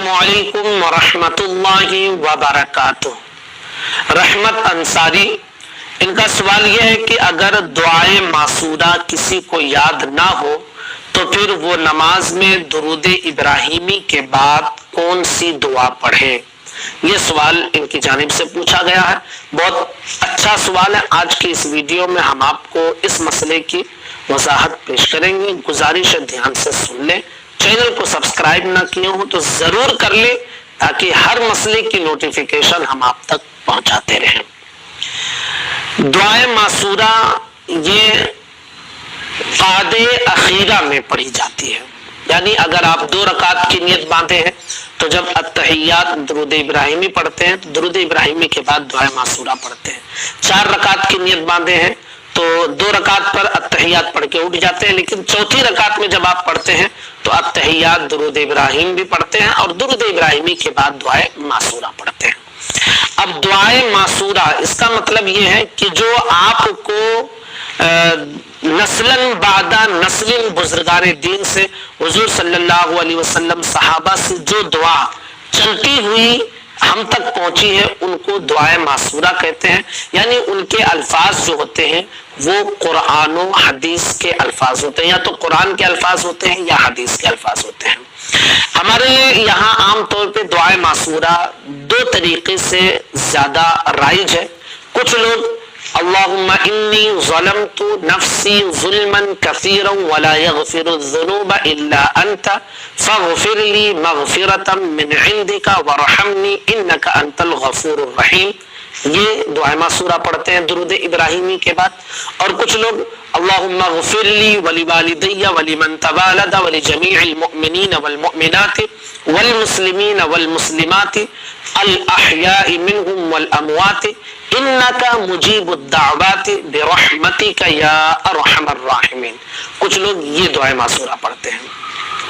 السلام علیکم ورحمۃ اللہ وبرکاتہ۔ رحمت انصاری، ان کا سوال یہ ہے کہ اگر دعائے معصورہ کسی کو یاد نہ ہو تو پھر وہ نماز میں درود ابراہیمی کے بعد کون سی دعا پڑھے؟ یہ سوال ان کی جانب سے پوچھا گیا ہے۔ بہت اچھا سوال ہے۔ آج کی اس ویڈیو میں ہم آپ کو اس مسئلے کی وضاحت پیش کریں گے۔ گزارش ہے دھیان سے سن لیں۔ چینل کو سبسکرائب نہ کیے ہوں تو ضرور کر لیں تاکہ ہر مسئلے کی نوٹیفیکیشن ہم آپ تک پہنچاتے رہیں۔ دعائے معصورہ یہ قعدے اخیرہ میں پڑھی جاتی ہے، یعنی اگر آپ 2 رکعت کی نیت باندھے ہیں تو جب التحیات درود ابراہیمی پڑھتے ہیں تو درود ابراہیمی کے بعد دعائے معصورہ پڑھتے ہیں۔ 4 رکعت کی نیت باندھے ہیں تو 2 رکعت پر التحیات پڑھ کے اٹھ جاتے ہیں، لیکن چوتھی رکعت میں جب آپ پڑھتے ہیں تو التحیات درود ابراہیم بھی پڑھتے ہیں اور درود ابراہیمی کے بعد دعائے معصورہ پڑھتے ہیں۔ اب دعائے معصورہ اس کا مطلب یہ ہے کہ جو آپ کو نسلاً بعد نسل بزرگان دین سے حضور صلی اللہ علیہ وسلم صحابہ سے جو دعا چلتی ہوئی ہم تک پہنچی ہے ان کو دعائے معصورہ کہتے ہیں، یعنی ان کے الفاظ جو ہوتے ہیں وہ قرآن و حدیث کے الفاظ ہوتے ہیں، یا تو قرآن کے الفاظ ہوتے ہیں یا حدیث کے الفاظ ہوتے ہیں۔ ہمارے یہاں عام طور پہ دعائے معصورہ 2 طریقے سے زیادہ رائج ہے۔ کچھ لوگ اللہم انی ظلمت نفسی ظلما کثیرا ولا یغفر الذنوب الا انت فاغفر لی مغفرتا من عندک ورحمنی انک انت الغفور الرحیم، یہ دعائے معصورہ پڑھتے ہیں درود ابراہیمی کے بعد۔ اور کچھ لوگ اللہم اغفر لی ولوالدی ولمن تولد ولجمیع المؤمنین والمؤمنات والمسلمین والمسلمات الاحیاء منهم والاموات انک مجیب الدعوات برحمتک یا ارحم الراحمین، کچھ لوگ یہ دعائے معصورہ پڑھتے ہیں۔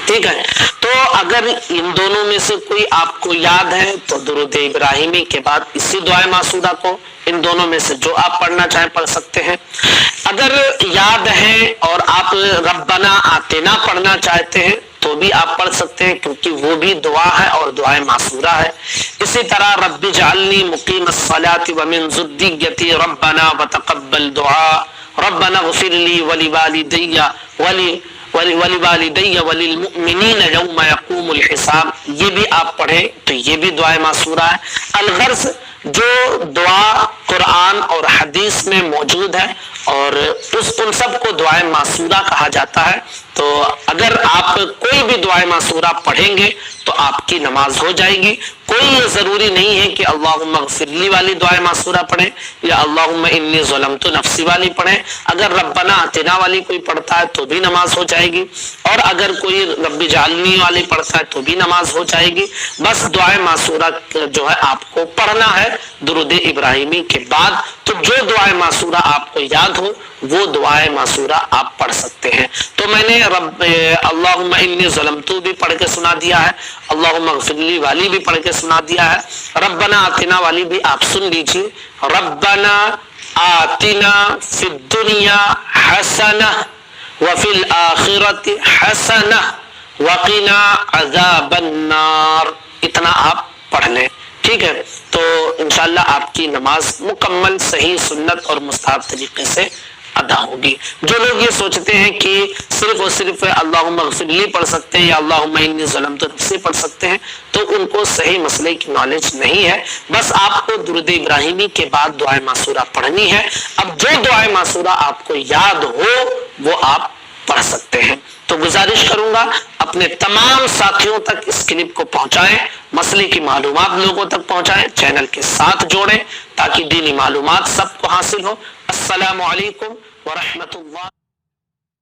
ٹھیک ہے، تو اگر ان دونوں میں سے کوئی آپ کو یاد ہے تو درود ابراہیمی کے بعد اسی دعائے معصورہ کو ان دونوں میں سے جو آپ پڑھنا چاہیں پڑھ سکتے ہیں۔ اگر یاد ہے اور آپ ربنا آتنا پڑھنا چاہتے ہیں تو بھی آپ پڑھ سکتے ہیں، کیونکہ وہ بھی دعا ہے اور دعائے معصورہ ہے۔ اسی طرح رب اجعلنی مقیم الصلاۃ ومن ذریتی ربنا وتقبل دعاء ربنا اغفر لی ولوالدی وللمؤمنین یوم یقوم الحساب، یہ بھی آپ پڑھیں تو یہ بھی دعائے معصورہ ہے۔ الغرض جو دعا قرآن اور حدیث میں موجود ہے اور ان سب کو دعائے معصورہ کہا جاتا ہے۔ تو اگر آپ کوئی بھی دعائے معصورہ پڑھیں گے تو آپ کی نماز ہو جائے گی۔ کوئی یہ ضروری نہیں ہے کہ اللہم اغفر لی والی دعائے معصورہ پڑھیں یا اللہم انی ظلمت نفسی والی پڑھیں۔ اگر ربنا آتنا والی کوئی پڑھتا ہے تو بھی نماز ہو جائے گی، اور اگر کوئی رب اجعلنی والی پڑھتا ہے تو بھی نماز ہو جائے گی۔ بس دعائے معصورہ جو ہے آپ کو پڑھنا ہے درود ابراہیمی کے بعد۔ تو جو دعائے معصورہ آپ کو یاد ہو وہ دعائے معصورہ آپ پڑھ سکتے ہیں۔ تو میں نے اللہم انی ظلمت بھی پڑھ کے سنا دیا ہے، اللہم اغفر لی والی بھی پڑھ کے سنا دیا ہے، ربنا آتنا والی بھی آپ سن لیجیے۔ ربنا آتنا فی الدنیا حسنہ وفی الآخرۃ حسنہ وقنا عذاب النار، اتنا آپ پڑھ لیں۔ ٹھیک ہے، تو انشاءاللہ آپ کی نماز مکمل صحیح سنت اور مستحب طریقے سے ادا ہوگی۔ جو لوگ یہ سوچتے ہیں کہ صرف اور صرف اللہم اغفر لی پڑھ سکتے ہیں یا اللہم انی ظلمت نفسی پڑھ سکتے ہیں تو ان کو صحیح مسئلے کی نالج نہیں ہے۔ بس آپ کو درود ابراہیمی کے بعد دعائے معصورہ پڑھنی ہے۔ اب جو دعائے معصورہ آپ کو یاد ہو وہ آپ پڑھ سکتے ہیں۔ تو گزارش کروں گا اپنے تمام ساتھیوں تک اس کلپ کو پہنچائیں، مسئلے کی معلومات لوگوں تک پہنچائیں، چینل کے ساتھ جوڑیں تاکہ دینی معلومات سب کو حاصل ہو۔ السلام علیکم ورحمۃ اللہ۔